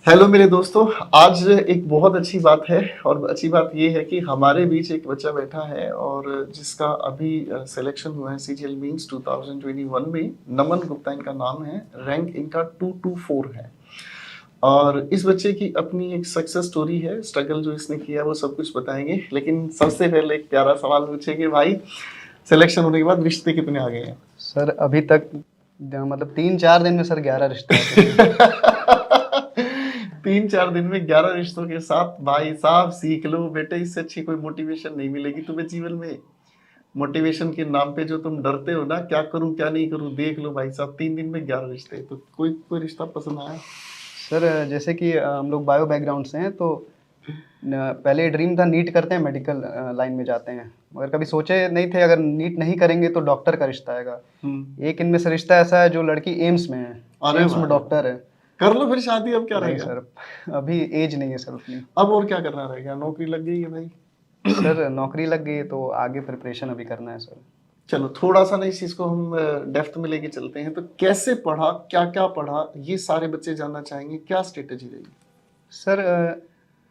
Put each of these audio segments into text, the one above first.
Hello मेरे दोस्तों। आज एक बहुत अच्छी बात है और अच्छी बात ये है कि हमारे बीच एक बच्चा बैठा है और जिसका अभी सिलेक्शन हुआ है सीजीएल मींस 2021 में। नमन गुप्ता इनका नाम है, रैंक इनका 224 है और इस बच्चे की अपनी एक सक्सेस स्टोरी है। स्ट्रगल जो इसने किया वो सब कुछ बताएंगे, लेकिन सबसे पहले एक प्यारा सवाल पूछेंगे, भाई सिलेक्शन होने के बाद रिश्ते कितने आ गए हैं? सर अभी तक मतलब 3-4 दिन में सर 11 रिश्ते आ चुके हैं। 3-4 दिन में 11 रिश्तों के साथ भाई साहब सीख लो बेटे, इससे अच्छी कोई मोटिवेशन नहीं मिलेगी तुम्हें जीवन में। मोटिवेशन के नाम पे जो तुम डरते हो ना, क्या करूं क्या नहीं करूं, देख लो भाई साहब 3 दिन में 11 रिश्ते। तो कोई कोई रिश्ता पसंद आया? सर जैसे कि हम लोग बायो बैकग्राउंड से हैं तो पहले ड्रीम था नीट करते हैं मेडिकल लाइन में जाते हैं, मगर कभी सोचे नहीं थे अगर नीट नहीं करेंगे तो डॉक्टर का रिश्ता आएगा। एक इनमें से रिश्ता ऐसा है जो लड़की एम्स में है, अरे एम्स में वाह, डॉक्टर है। कर लो फिर शादी, अब क्या नहीं रहेगा। सर अभी एज नहीं है सर उतनी। अब और क्या करना रहेगा, नौकरी लग गई है भाई। सर नौकरी लग गई तो आगे प्रिपरेशन अभी करना है सर। चलो थोड़ा सा ना इस चीज को हम डेप्थ में लेके चलते हैं। तो कैसे पढ़ा, क्या क्या पढ़ा, ये सारे बच्चे जानना चाहेंगे, क्या स्ट्रेटेजी रही? सर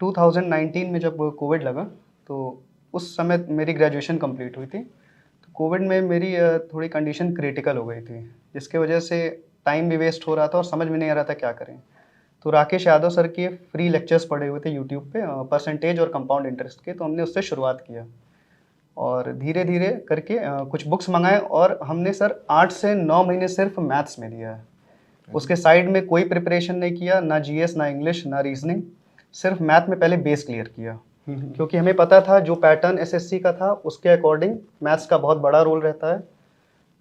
2019 में जब कोविड लगा तो उस समय मेरी ग्रेजुएशन कंप्लीट हुई थी। तो कोविड में मेरी थोड़ी कंडीशन क्रिटिकल हो गई थी, जिसके वजह से टाइम भी वेस्ट हो रहा था और समझ में नहीं आ रहा था क्या करें। तो राकेश यादव सर के फ्री लेक्चर्स पड़े हुए थे यूट्यूब पे परसेंटेज और कंपाउंड इंटरेस्ट के, तो हमने उससे शुरुआत किया और धीरे धीरे करके कुछ बुक्स मंगाए और हमने सर 8 से 9 महीने सिर्फ मैथ्स में दिया है। उसके साइड में कोई प्रिपरेशन नहीं किया, ना जीएस ना इंग्लिश ना रीजनिंग, सिर्फ मैथ में पहले बेस क्लियर किया। क्योंकि हमें पता था जो पैटर्न एसएससी का था उसके अकॉर्डिंग मैथ्स का बहुत बड़ा रोल रहता है।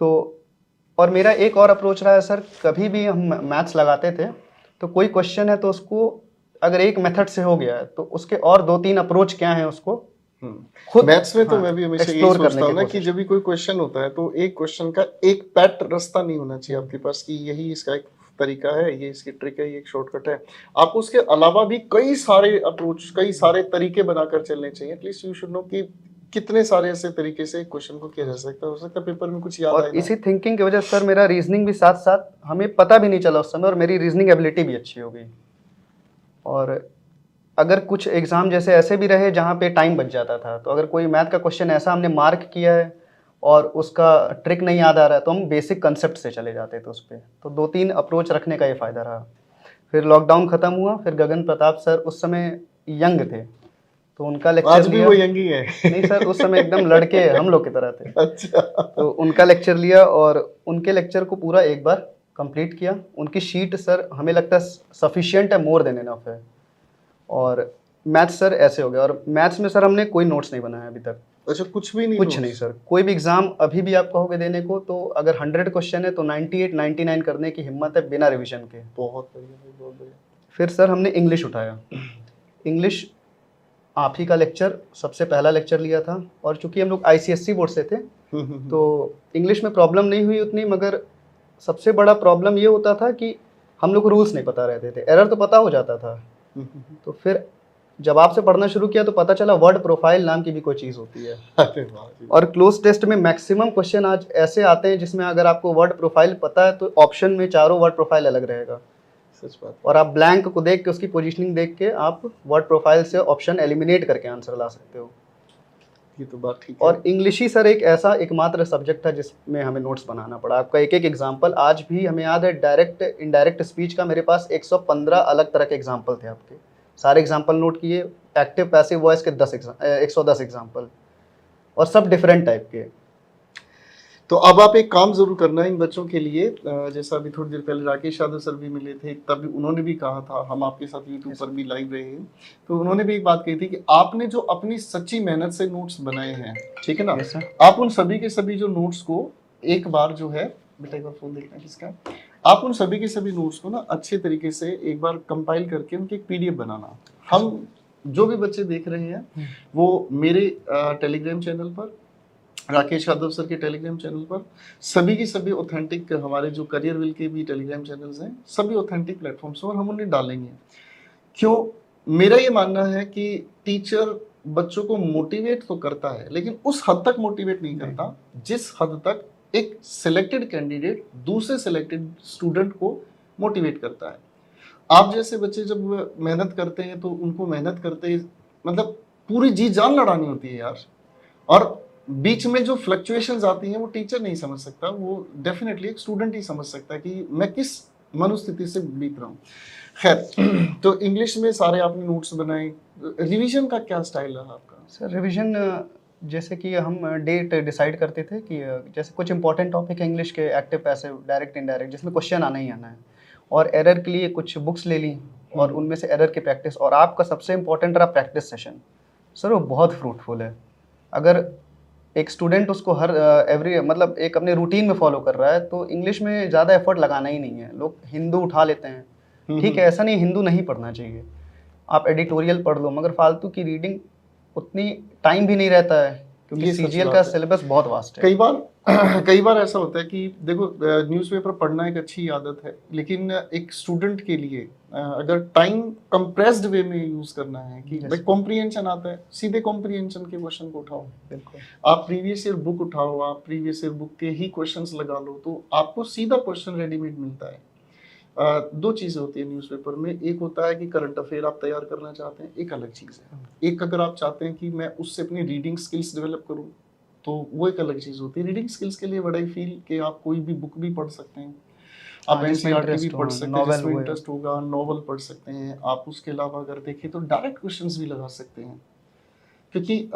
तो और मेरा एक और अप्रोच रहा है सर, कभी भी हम मैथ्स लगाते थे तो कोई क्वेश्चन है तो उसको अगर एक मेथड से हो गया है तो उसके और 2-3 अप्रोच क्या है उसको खुद मैथ्स में तो हाँ, मैं भी हमेशा यही एक्सप्लोर करने सोचता हूँ की ना कि कोशिश। जब भी कोई क्वेश्चन होता है तो एक क्वेश्चन का एक पैट रास्ता नहीं होना चाहिए आपके पास कि यही इसका एक तरीका है, ये इसकी ट्रिक है, ये एक शॉर्टकट है। आपको उसके अलावा भी कई सारे अप्रोच, कई सारे तरीके बनाकर चलने चाहिए। एटलीस्ट यू शुड नो कि कितने सारे ऐसे तरीके से क्वेश्चन को किया जा सकता है। हो सकता है पेपर में कुछ याद आए और ना। इसी थिंकिंग की वजह से सर मेरा रीजनिंग भी साथ साथ हमें पता भी नहीं चला उस समय, और मेरी रीजनिंग एबिलिटी भी अच्छी हो गई। और अगर कुछ एग्ज़ाम जैसे ऐसे भी रहे जहाँ पे टाइम बच जाता था, तो अगर कोई मैथ का क्वेश्चन ऐसा हमने मार्क किया है और उसका ट्रिक नहीं याद आ रहा है तो हम बेसिक कंसेप्ट से चले जाते थे उस पर। तो 2-3 अप्रोच रखने का ये फ़ायदा रहा। फिर लॉकडाउन ख़त्म हुआ, फिर गगन प्रताप सर उस समय यंग थे तो उनका लेक्चर आज भी लिया। वो यंग ही है। नहीं सर, उस समय एकदम लड़के हम लोग की तरह थे। अच्छा। तो उनका लेक्चर लिया और उनके लेक्चर को पूरा एक बार कंप्लीट किया। उनकी शीट सर हमें लगता है सफिशिएंट है, मोर देन इनफ है। और मैथ्स सर ऐसे हो गया, और मैथ्स में सर हमने कोई नोट्स नहीं बनाया अभी तक। अच्छा, कुछ भी नहीं कुछ नहीं नोट्स? सर, कोई भी एग्जाम अभी भी आप कहोगे देने को तो अगर 100 क्वेश्चन है तो 98-99 करने की हिम्मत है बिना रिवीजन के। बहुत बढ़िया भाई, बहुत बढ़िया। फिर सर हमने इंग्लिश उठाया। इंग्लिश आप ही का लेक्चर सबसे पहला लेक्चर लिया था, और चूंकि हम लोग आईसीएससी बोर्ड से थे तो इंग्लिश में प्रॉब्लम नहीं हुई उतनी, मगर सबसे बड़ा प्रॉब्लम ये होता था कि हम लोग को रूल्स नहीं पता रहते थे, एरर तो पता हो जाता था। तो फिर जब आपसे पढ़ना शुरू किया तो पता चला वर्ड प्रोफाइल नाम की भी कोई चीज़ होती है। अरे वाह जी। और क्लोज टेस्ट में मैक्सिमम क्वेश्चन आज ऐसे आते हैं जिसमें अगर आपको वर्ड प्रोफाइल पता है तो ऑप्शन में चारों वर्ड प्रोफाइल अलग रहेगा, सच बात। और आप ब्लैंक को देख के उसकी पोजीशनिंग देख के आप वर्ड प्रोफाइल से ऑप्शन एलिमिनेट करके आंसर ला सकते हो। ये तो बात ठीक है। और इंग्लिश ही सर एक ऐसा एकमात्र सब्जेक्ट था जिसमें हमें नोट्स बनाना पड़ा। आपका एक एक एग्जाम्पल आज भी हमें याद है। डायरेक्ट इनडायरेक्ट स्पीच का मेरे पास 115 अलग तरह के एग्जाम्पल थे आपके, सारे एग्जाम्पल नोट किए। एक्टिव पैसिव वॉइस के 110 एग्जाम्पल, और सब डिफरेंट टाइप के। तो अब आप एक काम जरूर करना इन बच्चों के लिए। जैसा अभी थोड़ी देर पहले राकेश यादव सर भी मिले थे, तभी उन्होंने भी कहा था, हम आपके साथ यूट्यूब पर भी लाइव रहे हैं, तो उन्होंने भी एक बात कही थी कि आपने जो अपनी सच्ची मेहनत से नोट्स बनाए हैं, ठीक है ना, Yes, sir. आप उन सभी के सभी जो नोट्स को एक बार जो है, बेटा एक बार फोन देखना किसका, आप उन सभी के सभी नोट्स को ना अच्छे तरीके से एक बार कंपाइल करके उनकी एक पीडीएफ बनाना। हम जो भी बच्चे देख रहे हैं वो मेरे टेलीग्राम चैनल पर, राकेश यादव सर के टेलीग्राम चैनल पर, सभी की सभी ऑथेंटिक, हमारे जो करियर विल के भी टेलीग्राम चैनल्स हैं, सभी ऑथेंटिक प्लेटफॉर्म्स पर हम उन्हें डालेंगे। क्यों? मेरा ये मानना है कि टीचर बच्चों को मोटिवेट तो करता है लेकिन उस हद तक मोटिवेट नहीं करता जिस हद तक एक सिलेक्टेड कैंडिडेट दूसरे सिलेक्टेड स्टूडेंट को मोटिवेट करता है। आप जैसे बच्चे जब मेहनत करते हैं तो उनको मेहनत करते मतलब पूरी जी जान लड़ानी होती है यार, और बीच में जो फ्लक्चुएशंस आती हैं वो टीचर नहीं समझ सकता, वो डेफिनेटली एक स्टूडेंट ही समझ सकता है कि मैं किस मनोस्थिति से बीत रहा हूँ। खैर तो इंग्लिश में सारे आपने नोट्स बनाए, रिवीजन का क्या स्टाइल रहा आपका? सर रिवीजन जैसे कि हम डेट डिसाइड करते थे कि जैसे कुछ इंपॉर्टेंट टॉपिक है इंग्लिश के, एक्टिव पैसिव डायरेक्ट इनडायरेक्ट, जिसमें क्वेश्चन आना ही आना है, और एरर के लिए कुछ बुक्स ले ली और उनमें से एरर की प्रैक्टिस, और आपका सबसे इंपॉर्टेंट रहा प्रैक्टिस सेशन। सर वो बहुत फ्रूटफुल है। अगर एक स्टूडेंट उसको हर एवरी मतलब एक अपने रूटीन में फॉलो कर रहा है तो इंग्लिश में ज़्यादा एफर्ट लगाना ही नहीं है। लोग हिंदू उठा लेते हैं, ठीक है, ऐसा नहीं, हिंदू नहीं पढ़ना चाहिए, आप एडिटोरियल पढ़ लो, मगर फालतू की रीडिंग उतनी टाइम भी नहीं रहता है, क्योंकि ये सच सीजीएल बात का है। सिलेबस बहुत वास्ट है। कई बार कई बार ऐसा होता है कि देखो न्यूज़पेपर पढ़ना एक अच्छी आदत है, लेकिन एक स्टूडेंट के लिए अगर टाइम कंप्रेस्ड वे में यूज करना है कि Yes. भाई कॉम्प्रिहेंशन आता है, सीधे कॉम्प्रिहेंशन के क्वेश्चन को उठाओ, बिल्कुल आप प्रीवियस ईयर बुक उठाओ, आप प्रीवियस ईयर बुक के ही क्वेश्चंस लगा लो तो आपको सीधा क्वेश्चन रेडीमेड मिलता है। दो चीज़ें होती है न्यूज़पेपर में, एक होता है कि करंट अफेयर आप तैयार करना चाहते हैं, एक अलग चीज़ है। एक अगर आप चाहते हैं कि मैं उससे अपनी रीडिंग स्किल्स डेवलप करूं तो वो एक अलग चीज़ होती है। रीडिंग स्किल्स के लिए बड़ा ही फील कि आप कोई भी बुक भी पढ़ सकते हैं, आप हाँ, जिसमें एनसीईआरटी भी इंटरेस्ट हो, पढ़ सकते हैं, नॉवेल जिसमें हुए। इंटरेस्ट होगा, नॉवल पढ़ सकते हैं आप। उसके अलावा अगर देखें तो डायरेक्ट क्वेश्चंस भी लगा सकते हैं, क्योंकि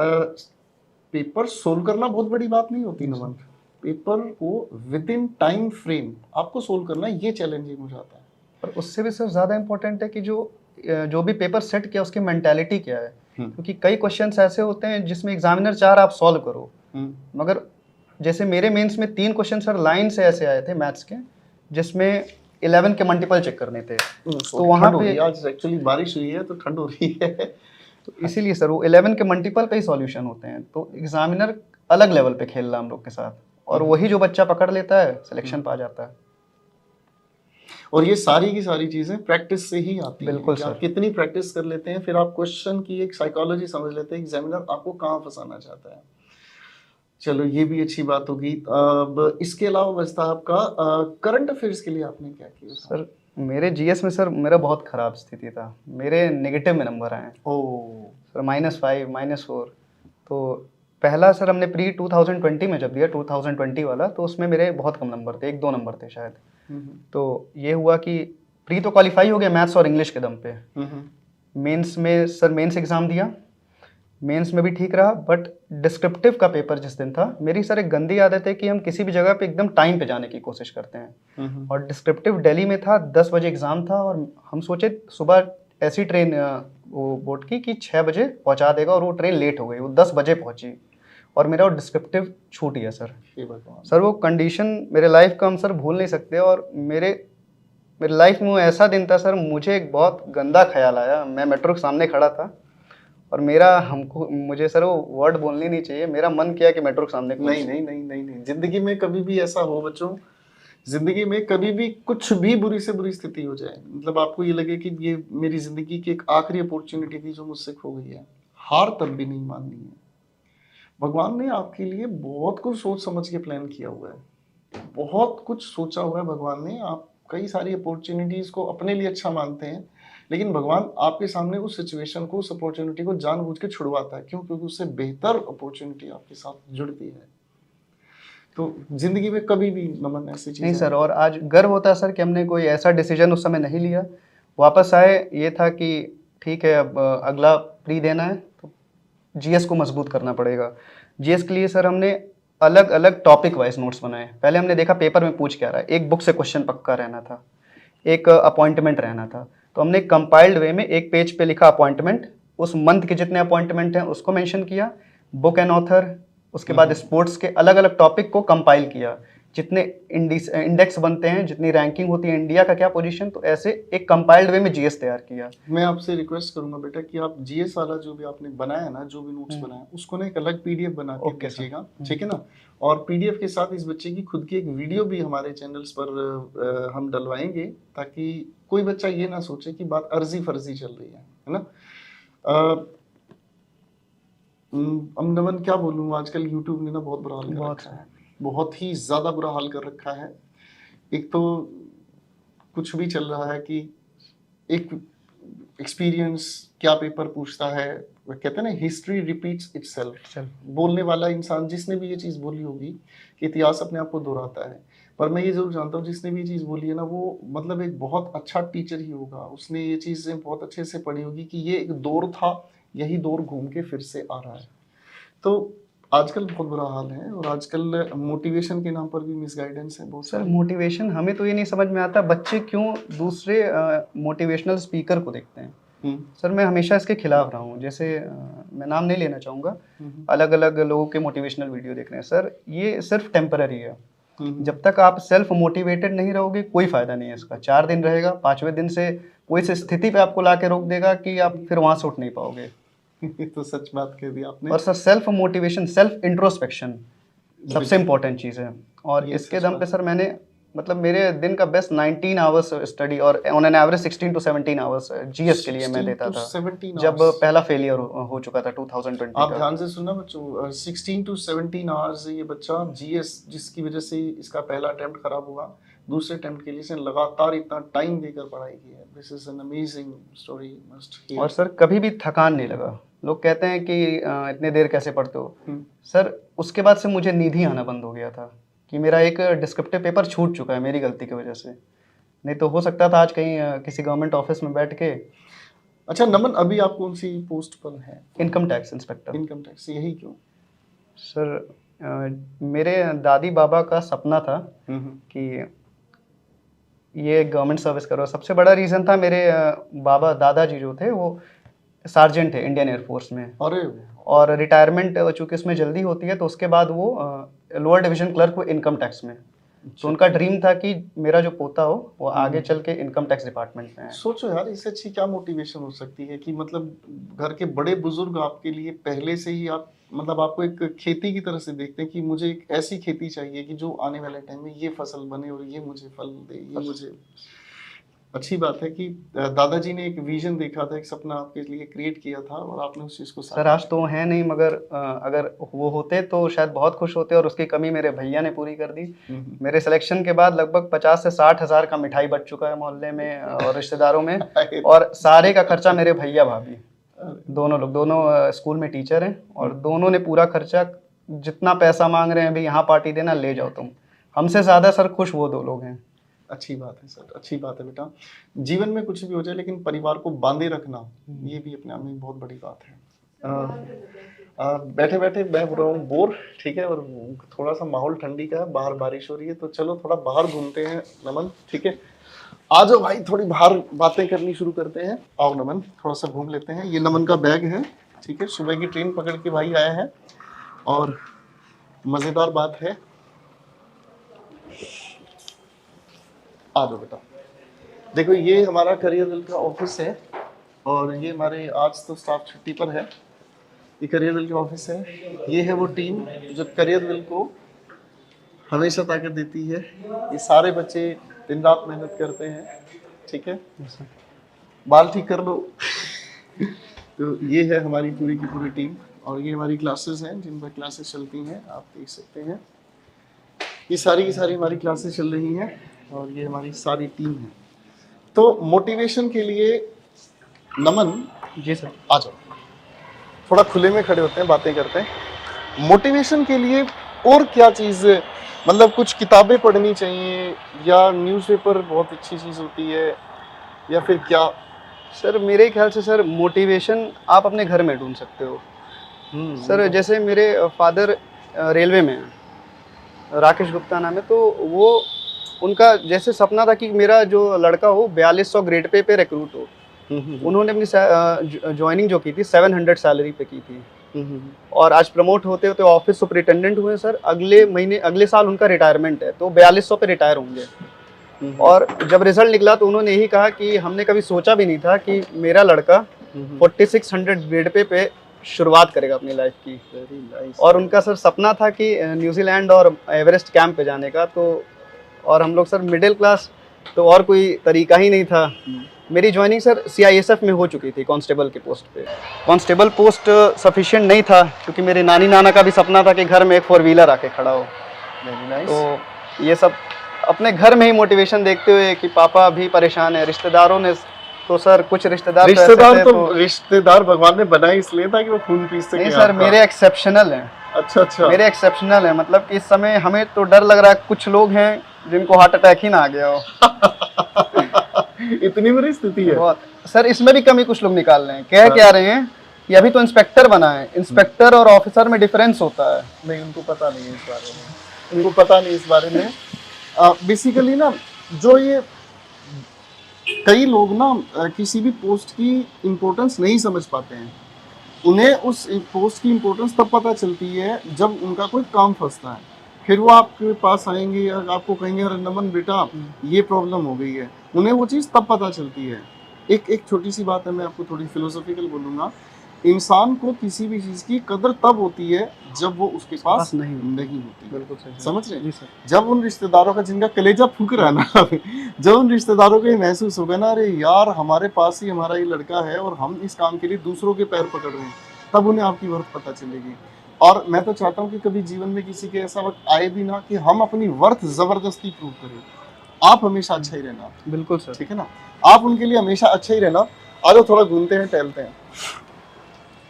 पेपर सोल्व करना बहुत बड़ी बात नहीं होती नमन। पेपर को विद इन टाइम फ्रेम आपको सोल्व करना, ये चैलेंजिंग हो जाता है। पर उससे भी सर ज़्यादा इम्पोर्टेंट है कि जो भी पेपर सेट किया उसकी मेंटालिटी क्या है, क्योंकि कई क्वेश्चंस ऐसे होते हैं जिसमें एग्जामिनर चाह रहा आप सॉल्व करो, मगर जैसे मेरे मेंस में 3 क्वेश्चन सर लाइन से ऐसे आए थे मैथ्स के, जिसमें 11 के मल्टीपल चेक करने थे। तो वहाँ पे आज एक्चुअली बारिश हुई है तो ठंड हो रही है। तो इसीलिए सर वो 11 के मल्टीपल पे ही सॉल्यूशन होते हैं, तो एग्जामिनर अलग लेवल पे खेल रहा हम लोग के साथ, और वही जो बच्चा पकड़ लेता है सिलेक्शन पा जाता है। और ये सारी की सारी चीजें प्रैक्टिस से ही आती हैं। बिल्कुल कि सर। आप कितनी प्रैक्टिस कर लेते हैं, फिर आप क्वेश्चन की एक साइकोलॉजी समझ लेते हैं, एग्जामिनर आपको कहाँ फंसाना चाहता है। चलो ये भी अच्छी बात होगी। अब इसके अलावा बचता आपका करंट अफेयर्स के लिए आपने क्या किया था? सर मेरे जीएस में सर मेरा बहुत ख़राब स्थिति था, मेरे नेगेटिव में नंबर आए ओ सर, -5 -4। तो पहला सर हमने प्री 2020 में जब दिया, 2020 वाला, तो उसमें मेरे बहुत कम नंबर थे, 1-2 नंबर थे शायद। तो ये हुआ कि प्री तो क्वालिफाई हो गया मैथ्स और इंग्लिश के दम पे। मेंस में सर मेंस एग्ज़ाम दिया, मेंस में भी ठीक रहा, बट डिस्क्रिप्टिव का पेपर जिस दिन था, मेरी सर एक गंदी आदत है कि हम किसी भी जगह पे एकदम टाइम पे जाने की कोशिश करते हैं, और डिस्क्रिप्टिव दिल्ली में था, 10 बजे एग्ज़ाम था, और हम सोचे सुबह ऐसी ट्रेन वो बोर्ड की कि 6 बजे पहुंचा देगा, और वो ट्रेन लेट हो गई, वो 10 बजे पहुंची, और मेरा वो डिस्क्रिप्टिव छूट गया सर। सर वो कंडीशन मेरे लाइफ का हम सर भूल नहीं सकते, और मेरे लाइफ में वो ऐसा दिन था सर, मुझे एक बहुत गंदा ख्याल आया, मैं मेट्रो के सामने खड़ा था, और मुझे सर वो वर्ड बोलनी नहीं चाहिए, मेरा मन किया कि मेट्रो के सामने नहीं, जिंदगी में कभी भी ऐसा हो बच्चों, जिंदगी में कभी भी कुछ भी बुरी से बुरी स्थिति हो जाए, मतलब आपको ये लगे कि ये मेरी जिंदगी की एक आखिरी अपॉर्चुनिटी थी जो मुझसे खो गई है, हार तब भी नहीं माननी है। भगवान ने आपके लिए बहुत कुछ सोच समझ के प्लान किया हुआ है, बहुत कुछ सोचा हुआ है भगवान ने। आप कई सारी अपॉर्चुनिटीज को अपने लिए अच्छा मानते हैं, लेकिन भगवान आपके सामने उस सिचुएशन को, उस अपॉर्चुनिटी को जानबूझ के छुड़वाता है। क्यों? क्योंकि उससे बेहतर अपॉर्चुनिटी आपके साथ जुड़ती है। तो जिंदगी में कभी भी नमन ऐसी चीज नहीं सर, और आज गर्व होता है सर कि हमने कोई ऐसा डिसीजन उस समय नहीं लिया, वापस आए, ये था कि ठीक है अब अगला प्री देना है तो जीएस को मजबूत करना पड़ेगा। जीएस के लिए सर हमने अलग अलग टॉपिक वाइज नोट्स बनाए। पहले हमने देखा पेपर में पूछ क्या रहा है, एक बुक से क्वेश्चन पक्का रहना था, एक अपॉइंटमेंट रहना था, तो हमने कंपाइल्ड वे में एक पेज पे लिखा अपॉइंटमेंट, उस मंथ के जितने अपॉइंटमेंट हैं उसको मेंशन किया, बुक एंड ऑथर, उसके बाद स्पोर्ट्स के अलग अलग टॉपिक को कंपाइल किया, जितने इंडेक्स बनते हैं, जितनी रैंकिंग होती है, इंडिया का क्या पोजीशन, तो ऐसे एक कंपाइल्ड वे में जीएस तैयार किया। मैं आपसे रिक्वेस्ट करूंगा बेटा कि आप जीएस वाला जो भी आपने बनाया ना, जो भी नोट्स बनाया, उसको ना एक अलग पीडीएफ बना के दीजिएगा, ठीक है ना। और पीडीएफ के साथ इस बच्चे की खुद की एक वीडियो भी हमारे चैनल्स पर हम डलवाएंगे, ताकि कोई बच्चा ये ना सोचे कि बात अर्जी फर्जी चल रही है ना। नमन क्या बोलूँ, आजकल यूट्यूब ने ना बहुत बुरा हाल कर रखा है, बहुत ही ज़्यादा बुरा हाल कर रखा है। एक तो कुछ भी चल रहा है कि एक एक्सपीरियंस क्या पेपर पूछता है, वो कहते हैं ना हिस्ट्री रिपीट्स इटसेल्फ। बोलने वाला इंसान जिसने भी ये चीज़ बोली होगी कि इतिहास अपने आप को दोहराता है, पर मैं ये जरूर जानता हूँ जिसने भी ये चीज़ बोली है ना वो मतलब एक बहुत अच्छा टीचर ही होगा, उसने ये चीज़ें बहुत अच्छे से पढ़ी होगी कि ये एक दौर था, यही दौर घूम के फिर से आ रहा है। तो आजकल बहुत बुरा हाल है और आजकल मोटिवेशन के नाम पर भी मिसगाइडेंस है बहुत सर सारी। मोटिवेशन हमें तो ये नहीं समझ में आता बच्चे क्यों दूसरे मोटिवेशनल स्पीकर को देखते हैं। हम्म, सर मैं हमेशा इसके खिलाफ रहा हूँ। जैसे मैं नाम नहीं लेना चाहूँगा, अलग अलग लोगों के मोटिवेशनल वीडियो देख रहे हैं सर, ये सिर्फ टेम्पररी है। जब तक आप सेल्फ मोटिवेटेड नहीं रहोगे कोई फायदा नहीं है इसका। 4 दिन रहेगा, 5वें दिन से कोई इस स्थिति पे आपको ला के रोक देगा कि आप फिर वहां से उठ नहीं पाओगे। ये तो सच बात कह दी आपने। और sir self motivation, self introspection सबसे इम्पोर्टेंट चीज़ है। और ये इसके सच दम बात पे सर मैंने मतलब मेरे दिन का बेस्ट 19 आवर्स स्टडी और on an average 16 to 17 hours GS के लिए मैं 16 देता to था 17 जब hours। पहला फेलियर हो चुका था 2020 आप का। ध्यान से सुनना बच्चों, 16 to 17 आवर्स ये बच्चा जीएस, जिसकी वजह से इसका पहला अटेम्प्ट खराब हुआ, दूसरे अटेम्प्ट के लिए इसने लगातार इतना टाइम देकर पढ़ाई की है। This is an amazing story, must here. और सर कभी भी थकान नहीं लगा। लोग कहते हैं कि इतने देर कैसे पढ़ते हो। सर उसके बाद से मुझे नींद ही आना बंद हो गया था कि मेरा एक डिस्क्रिप्टिव पेपर छूट चुका है मेरी गलती की वजह से। नहीं तो हो सकता था आज कहीं किसी गवर्नमेंट ऑफिस में बैठ के। अच्छा नमन, अभी आप कौन सी पोस्ट पर हैं? Income tax inspector. Income tax, यही क्यों? सर मेरे दादी बाबा का सपना था कि ये गवर्नमेंट सर्विस करो। सबसे बड़ा रीज़न था मेरे बाबा दादाजी जो थे वो सार्जेंट थे इंडियन एयरफोर्स में, अरे और रिटायरमेंट चूँकि उसमें जल्दी होती है तो उसके बाद वो लोअर डिवीजन क्लर्क हुए इनकम टैक्स में। तो उनका ड्रीम था कि मेरा जो पोता हो वो आगे चल के इनकम टैक्स डिपार्टमेंट में है। सोचो यार, इससे अच्छी क्या मोटिवेशन हो सकती है कि मतलब घर के बड़े बुजुर्ग आपके लिए पहले से ही आप मतलब आपको एक खेती की तरह से देखते हैं कि मुझे एक ऐसी खेती चाहिए कि जो आने वाले टाइम में ये फसल बने और ये मुझे फल दे, ये मुझे। अच्छी बात है कि दादाजी ने एक विजन देखा था, एक सपना आपके लिए क्रिएट किया था और आपने उस चीज़ को सर आज तो है नहीं, मगर अगर वो होते तो शायद बहुत खुश होते, और उसकी कमी मेरे भैया ने पूरी कर दी। मेरे सिलेक्शन के बाद लगभग 50 से 60 हज़ार का मिठाई बच चुका है मोहल्ले में और रिश्तेदारों में, और सारे का खर्चा मेरे भैया भाभी दोनों लोग, दोनों स्कूल में टीचर हैं, और दोनों ने पूरा खर्चा, जितना पैसा मांग रहे हैं अभी यहाँ पार्टी देना ले जाओ तुम। हमसे ज़्यादा सर खुश वो 2 लोग हैं। अच्छी बात है सर, अच्छी बात है बेटा। जीवन में कुछ भी हो जाए लेकिन परिवार को बांधे रखना ये भी अपने आप में बहुत बड़ी बात है। बैठे बैठे मैं हो रहा हूँ बोर, ठीक है, और थोड़ा सा माहौल ठंडी का है, बाहर बारिश हो रही है, तो चलो थोड़ा बाहर घूमते हैं नमन, ठीक है? आ जाओ भाई, थोड़ी बाहर बातें करनी शुरू करते हैं। आओ नमन, थोड़ा सा घूम लेते हैं। ये नमन का बैग है, ठीक है, सुबह की ट्रेन पकड़ के भाई आया है, और मज़ेदार बात है, आ जाओ बेटा। देखो ये हमारा करियर वेल का ऑफिस है, और ये हमारे आज तो स्टाफ छुट्टी पर है, ये करियर वेल का ऑफिस है। ये है वो टीम जो करियर वेल को हमेशा ताकत देती है। ये सारे बच्चे दिन रात मेहनत करते हैं, ठीक है, बाल ठीक कर लो। तो ये है हमारी पूरी की पूरी टीम, और ये हमारी क्लासेस हैं जिन पर क्लासेस चलती हैं, आप देख सकते हैं। ये सारी की सारी हमारी क्लासेस चल रही हैं, और ये हमारी सारी टीम है। तो मोटिवेशन के लिए नमन जी सर, आ जाओ, थोड़ा खुले में खड़े होते हैं, बातें करते हैं। मोटिवेशन के लिए और क्या चीज़, मतलब कुछ किताबें पढ़नी चाहिए, या न्यूज़पेपर बहुत अच्छी चीज़ होती है, या फिर क्या? सर मेरे ख्याल से सर मोटिवेशन आप अपने घर में ढूंढ सकते हो। सर जैसे मेरे फादर रेलवे में हैं, राकेश गुप्ता नाम है, तो वो उनका जैसे सपना था कि मेरा जो लड़का हो 4200 ग्रेड पे रिक्रूट हो। उन्होंने अपनी ज्वाइनिंग जो की थी 700 सैलरी पे की थी, और आज प्रमोट होते होते ऑफिस सुपरिटेंडेंट हुए सर। अगले महीने, अगले साल उनका रिटायरमेंट है, तो 4200 पे रिटायर होंगे। और जब रिजल्ट निकला तो उन्होंने यही कहा कि हमने कभी सोचा भी नहीं था कि मेरा लड़का 4600 ग्रेड पे शुरुआत करेगा अपनी लाइफ की। Very nice. और उनका सर सपना था कि न्यूजीलैंड और एवरेस्ट कैंप पे जाने का। तो और हम लोग सर मिडिल क्लास, तो और कोई तरीका ही नहीं था। मेरी ज्वाइनिंग सर CISF में हो चुकी थी, कांस्टेबल के पोस्ट पे। कांस्टेबल पोस्ट सफिशिएंट नहीं था, क्योंकि मेरे नानी नाना का भी सपना था कि घर में एक 4 व्हीलर आके खड़ा हो। Very nice. तो ये सब अपने घर में ही मोटिवेशन देखते हुए कि पापा भी परेशान है, रिश्तेदारों ने तो सर कुछ रिश्तेदार तो ऐसे रिश्तेदार थे, तो रिश्तेदार भगवान ने बनाए इसलिए ताकि वो खून पी सके नहीं सर, आपका। मेरे एक्सेप्शनल हैं। अच्छा अच्छा। मेरे एक्सेप्शनल है, मतलब कि इस समय हमें तो डर लग रहा है, कुछ लोग हैं जिनको हार्ट अटैक ही ना आ गया हो। इतनी बुरी स्थिति है। बहुत सर, इसमें भी कमी कुछ लोग निकाल रहे हैं, कह क्या रहे हैं कि अभी तो इंस्पेक्टर बना है, इंस्पेक्टर और ऑफिसर में डिफरेंस होता है। नहीं, उनको पता नहीं है इस बारे में, उनको पता नहीं इस बारे में। बेसिकली ना, जो ये कई लोग ना किसी भी पोस्ट की इम्पोर्टेंस नहीं समझ पाते हैं। उन्हें उस पोस्ट की इम्पोर्टेंस तब पता चलती है जब उनका कोई काम फंसता है, फिर वो आपके पास आएंगे और आपको कहेंगे अरे नमन बेटा ये प्रॉब्लम हो गई है। उन्हें वो चीज़ तब पता चलती है। एक छोटी सी बात है, मैं आपको थोड़ी फिलोसॉफिकल बोलूँगा। इंसान को किसी भी चीज़ की कदर तब होती है जब वो उसके पास नहीं होती। बिल्कुल सही, समझ रहे हैं? जी सर। जब उन रिश्तेदारों का जिनका कलेजा फूक रहा है ना जब उन रिश्तेदारों को ये महसूस होगा ना, अरे यार हमारे पास ही हमारा ये लड़का है और हम इस काम के लिए दूसरों के पैर पकड़ रहे हैं, तब उन्हें आपकी वर्थ पता चलेगी। और मैं तो चाहता हूँ कि कभी जीवन में किसी के ऐसा वक्त आए भी ना कि हम अपनी वर्थ जबरदस्ती प्रूव करें। आप हमेशा अच्छा ही रहना। बिल्कुल सर। ठीक है ना, आप उनके लिए हमेशा अच्छा ही रहना। आज थोड़ा घूमते हैं टहलते हैं।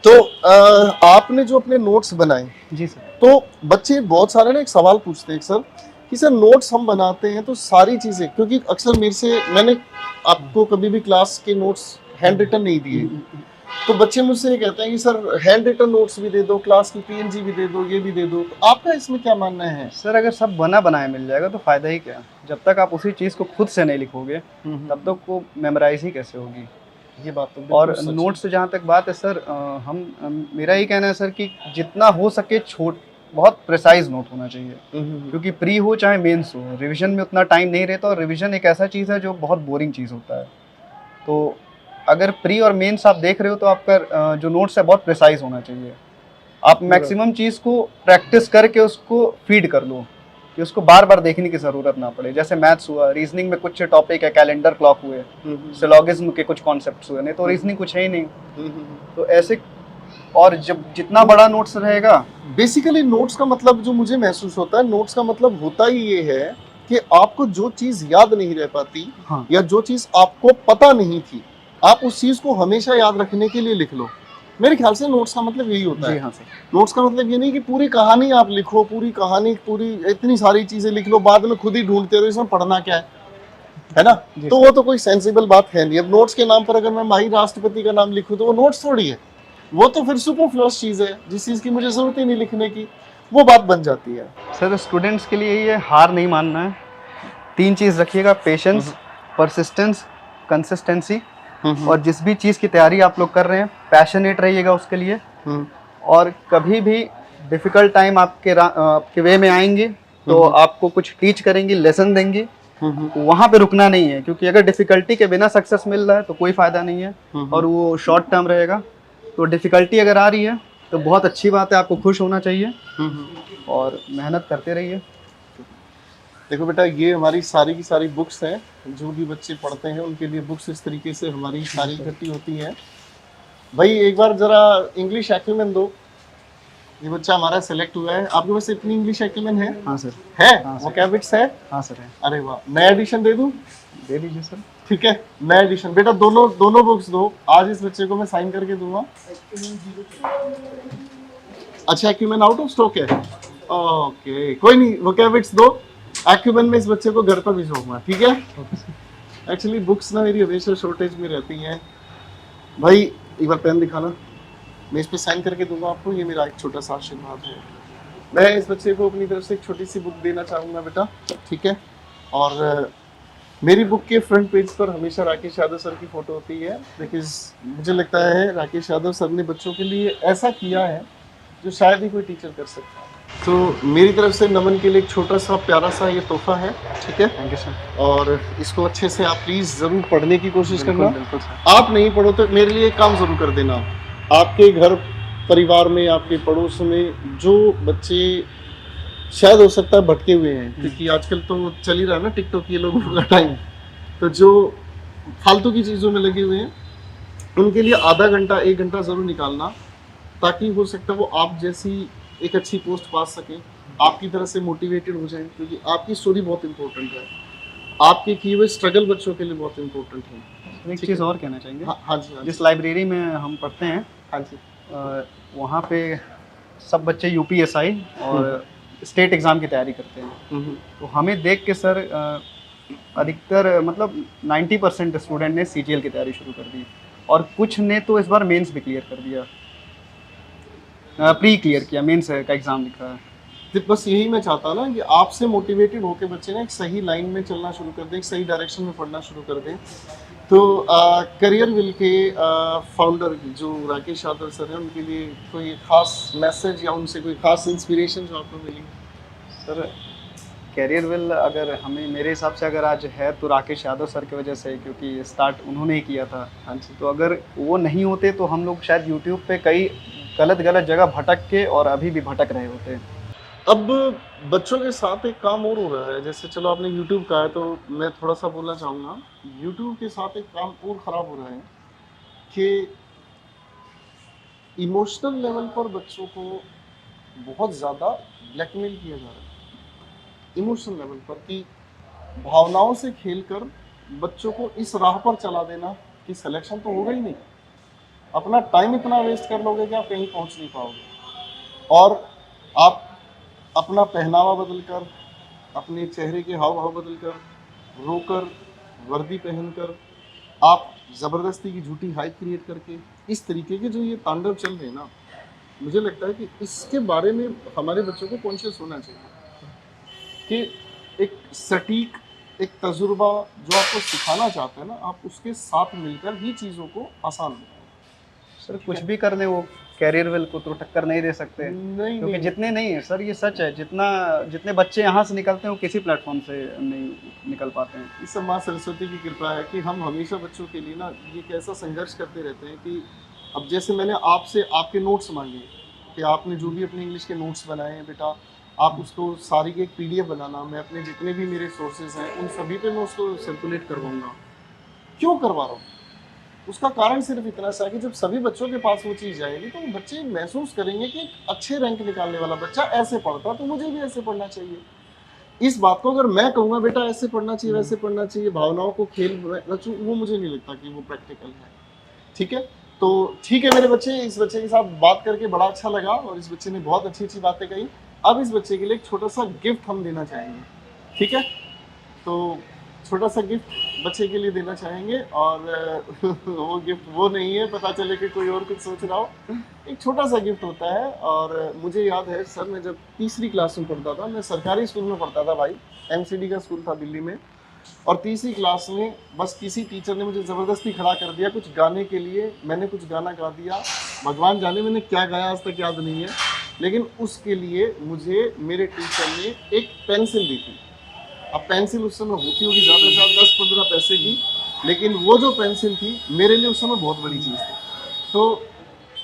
तो आपने जो अपने नोट्स बनाए, जी सर। तो बच्चे बहुत सारे ना एक सवाल पूछते हैं सर कि सर नोट्स हम बनाते हैं तो सारी चीज़ें, क्योंकि अक्सर मैंने आपको कभी भी क्लास के नोट्स हैंड रिटन नहीं दिए, तो बच्चे मुझसे ये कहते हैं कि सर हैंड रिटन नोट्स भी दे दो, क्लास की पीएनजी भी दे दो, ये भी दे दो। तो आपका इसमें क्या मानना है? सर अगर सब बना बनाया मिल जाएगा तो फायदा ही क्या, जब तक आप उसी चीज़ को खुद से नहीं लिखोगे तब तक वो मेमोराइज ही कैसे होगी। ये बात तो और नोट्स से जहाँ तक बात है सर, मेरा ये कहना है सर कि जितना हो सके बहुत प्रिसाइज नोट होना चाहिए, क्योंकि प्री हो चाहे मेंस हो, रिवीजन में उतना टाइम नहीं रहता, और रिवीजन एक ऐसा चीज़ है जो बहुत बोरिंग चीज़ होता है। तो अगर प्री और मेंस आप देख रहे हो तो आपका जो नोट्स है बहुत प्रिसाइज होना चाहिए। आप मैक्सिमम चीज़ को प्रैक्टिस करके उसको फीड कर लो कि उसको बार बार देखने की ज़रूरत ना पड़े। जैसे मैथ्स हुआ, रीजनिंग में कुछ टॉपिक है, कैलेंडर क्लॉक हुए, सिलोगिज्म के कुछ कॉन्सेप्ट्स हुए, नहीं तो रीजनिंग कुछ है ही नहीं। तो ऐसे, और जब जितना बड़ा नोट्स रहेगा, बेसिकली नोट्स का मतलब जो मुझे महसूस होता है, नोट्स का मतलब होता ही ये है कि आपको जो चीज़ याद नहीं रह पाती, हाँ, या जो चीज़ आपको पता नहीं थी, आप उस चीज़ को हमेशा याद रखने के लिए लिख लो। मेरे ख्याल से नोट्स का मतलब यही होता है। हाँ सर। नोट्स का मतलब ये नहीं कि पूरी कहानी आप लिखो, पूरी इतनी सारी चीजें लिख लो, बाद में खुद ही ढूंढते रहो इसमें पढ़ना क्या है ना? तो वो तो कोई सेंसिबल बात है नहीं। अब नोट्स के नाम पर अगर मैं माही राष्ट्रपति का नाम लिखूं तो वो नोट्स थोड़ी है, वो तो फिर सुपरफ्लुअस चीज है, जिस चीज की मुझे जरूरत ही नहीं लिखने की, वो बात बन जाती है। सर स्टूडेंट्स के लिए ये हार नहीं मानना है। 3 चीज़ रखिएगा, पेशेंस, परसिस्टेंस, कंसिस्टेंसी। और जिस भी चीज़ की तैयारी आप लोग कर रहे हैं, पैशनेट रहिएगा उसके लिए। और कभी भी डिफ़िकल्ट टाइम आपके वे में आएंगे तो आपको कुछ टीच करेंगे, लेसन देंगे, वहाँ पे रुकना नहीं है, क्योंकि अगर डिफ़िकल्टी के बिना सक्सेस मिल रहा है तो कोई फ़ायदा नहीं है, और वो शॉर्ट टर्म रहेगा। तो डिफ़िकल्टी अगर आ रही है तो बहुत अच्छी बात है, आपको खुश होना चाहिए और मेहनत करते रहिए। देखो बेटा, ये हमारी सारी की सारी बुक्स हैं, जो भी बच्चे पढ़ते हैं उनके लिए बुक्स इस तरीके से हमारी सारी इकट्ठी होती हैं। भाई एक बार जरा इंग्लिश एक्यूमेन दो। ये बच्चा हमारा सेलेक्ट हुआ है। आपके पास इतनी इंग्लिश एक्यूमेन है? हाँ सर। है? हाँ वो कैबिट्स है? हाँ सर है। अरे वाह, नया एडिशन दे दूं? दे दीजिए सर। ठीक है, नया एडिशन। बेटा दोनों बुक्स दो, आज इस बच्चे को मैं साइन करके दूंगा। अच्छा, एक्यूमेन आउट ऑफ स्टॉक है? ओके, कोई नहीं, वो कैबिट्स दो। एक्यूमेन में इस बच्चे को घर पर भिजवाऊंगा, ठीक है? एक्चुअली बुक्स ना मेरी हमेशा शॉर्टेज में रहती हैं। भाई एक बार पेन दिखाना, मैं इस पे साइन करके दूंगा आपको। ये मेरा एक छोटा सा आशीर्वाद है। मैं इस बच्चे को अपनी तरफ से एक छोटी सी बुक देना चाहूँगा बेटा, ठीक है? और मेरी बुक के फ्रंट पेज पर हमेशा राकेश यादव सर की फ़ोटो होती है, बिकॉज मुझे लगता है राकेश यादव सर ने बच्चों के लिए ऐसा किया है जो शायद ही कोई टीचर कर सकता है। तो मेरी तरफ से नमन के लिए एक छोटा सा प्यारा सा ये तोहफा है, ठीक है? Thank you sir. और इसको अच्छे से आप प्लीज़ ज़रूर पढ़ने की कोशिश करना। बिल्कुल सर। आप नहीं पढ़ो तो मेरे लिए एक काम ज़रूर कर देना। आपके घर परिवार में, आपके पड़ोस में जो बच्चे शायद हो सकता है भटके हुए हैं, क्योंकि आजकल तो चल ही रहा है ना टिकटॉक, ये लोगों का टाइम, तो जो फालतू की चीज़ों में लगे हुए हैं उनके लिए आधा घंटा 1 घंटा ज़रूर निकालना, ताकि हो सकता है वो आप जैसी एक अच्छी पोस्ट पा सकें, आपकी तरह से मोटिवेटेड हो जाएं, क्योंकि आपकी स्टोरी बहुत इंपॉर्टेंट है। आपके किए हुए स्ट्रगल बच्चों के लिए बहुत इंपॉर्टेंट है। सर एक ठीक चीज़ है। और कहना चाहेंगे, हाँ हाँ जी, हाँ जी, जिस लाइब्रेरी में हम पढ़ते हैं हाँ जी। वहाँ पे सब बच्चे यूपीएसआई और स्टेट एग्ज़ाम की तैयारी करते हैं। हम्म, तो हमें देख के सर अधिकतर मतलब 90% स्टूडेंट ने सीजीएल की तैयारी शुरू कर दी और कुछ ने तो इस बार मेंस भी क्लियर कर दिया, प्री क्लियर किया, मेंस का एग्ज़ाम लिखा है। तो बस यही मैं चाहता ना कि आपसे मोटिवेटेड होकर बच्चे ना एक सही लाइन में चलना शुरू कर दें, एक सही डायरेक्शन में पढ़ना शुरू कर दें। तो करियर विल के फाउंडर जो राकेश यादव सर हैं, उनके लिए कोई खास मैसेज या उनसे कोई खास इंस्पिरेशन जो आपको मिली? सर कैरियर वेल अगर हमें, मेरे हिसाब से अगर आज है तो राकेश यादव सर की वजह से, क्योंकि स्टार्ट उन्होंने ही किया था। हाँ जी। तो अगर वो नहीं होते तो हम लोग शायद यूट्यूब पे कई गलत गलत जगह भटक के और अभी भी भटक रहे होते। अब बच्चों के साथ एक काम और हो रहा है, जैसे चलो आपने यूट्यूब कहा है तो मैं थोड़ा सा बोलना चाहूँगा। यूट्यूब के साथ एक काम और ख़राब हो रहा है कि इमोशनल लेवल पर बच्चों को बहुत ज़्यादा ब्लैकमेल किया जा रहा है। इमोशनल लेवल पर कि भावनाओं से खेलकर बच्चों को इस राह पर चला देना कि सिलेक्शन तो होगा ही नहीं, अपना टाइम इतना वेस्ट कर लोगे कि आप कहीं पहुंच नहीं पाओगे। और आप अपना पहनावा बदलकर, अपने चेहरे के हाव भाव बदलकर, रोकर, वर्दी पहनकर, आप ज़बरदस्ती की झूठी हाइप क्रिएट करके, इस तरीके के जो ये तांडव चल रहे हैं ना, मुझे लगता है कि इसके बारे में हमारे बच्चों को कॉन्शियस होना चाहिए कि एक सटीक, एक तजुर्बा जो आपको सिखाना चाहता है ना, आप उसके साथ मिलकर ही चीज़ों को आसान बनाएं। सर कुछ भी कर दें वो कैरियर वेल को तो टक्कर नहीं दे सकते, नहीं क्योंकि नहीं जितने नहीं है सर, ये सच है, जितने बच्चे यहाँ से निकलते हैं वो किसी प्लेटफॉर्म से नहीं निकल पाते हैं। इस सब माँ सरस्वती की कृपा है कि हम हमेशा बच्चों के लिए ना ये कैसा संघर्ष करते रहते हैं कि अब जैसे मैंने आपसे आपके नोट्स मांगे कि आपने जो भी अपने इंग्लिश के नोट्स बनाए हैं बेटा, आप उसको सारी की एक पीडीएफ बनाना, मैं अपने जितने भी मेरे सोर्सेज हैं उन सभी पे मैं उसको सर्कुलेट करवाऊँगा। क्यों करवा रहा हूँ? उसका कारण सिर्फ इतना सा है कि जब सभी बच्चों के पास वो चीज़ जाएगी तो वो बच्चे महसूस करेंगे कि एक अच्छे रैंक निकालने वाला बच्चा ऐसे पढ़ता तो मुझे भी ऐसे पढ़ना चाहिए। इस बात को अगर मैं कहूँगा बेटा ऐसे पढ़ना चाहिए, वैसे पढ़ना चाहिए, भावनाओं को खेल रचूं, वो मुझे नहीं लगता कि वो प्रैक्टिकल है। ठीक है? तो ठीक है मेरे बच्चे, इस बच्चे के साथ बात करके बड़ा अच्छा लगा और इस बच्चे ने बहुत अच्छी-अच्छी बातें कही। अब इस बच्चे के लिए एक छोटा-सा गिफ्ट हम देना चाहेंगे। ठीक है? तो छोटा सा गिफ्ट बच्चे के लिए देना चाहेंगे और वो गिफ्ट वो नहीं है, पता चले कि कोई और कुछ सोच रहा हो। एक छोटा सा गिफ्ट होता है और मुझे याद है सर, मैं जब तीसरी क्लास में पढ़ता था, मैं सरकारी स्कूल में पढ़ता था भाई, एमसीडी का स्कूल था दिल्ली में, और तीसरी क्लास में बस किसी टीचर ने मुझे ज़बरदस्ती खड़ा कर दिया कुछ गाने के लिए, मैंने कुछ गाना गा दिया, भगवान जाने मैंने क्या गाया आज तक याद नहीं है, लेकिन उसके लिए मुझे मेरे टीचर ने एक पेंसिल दी थी। अब पेंसिल उस समय होती होगी ज़्यादा से ज़्यादा 10-15 पैसे की, लेकिन वो जो पेंसिल थी मेरे लिए उस समय बहुत बड़ी चीज़ थी। तो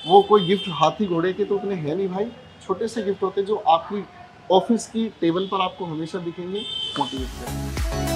वो कोई गिफ्ट हाथी घोड़े के तो उतने हैं नहीं भाई, छोटे से गिफ्ट होते जो आपकी ऑफिस की टेबल पर आपको हमेशा दिखेंगे, मोटिवेट करेंगे।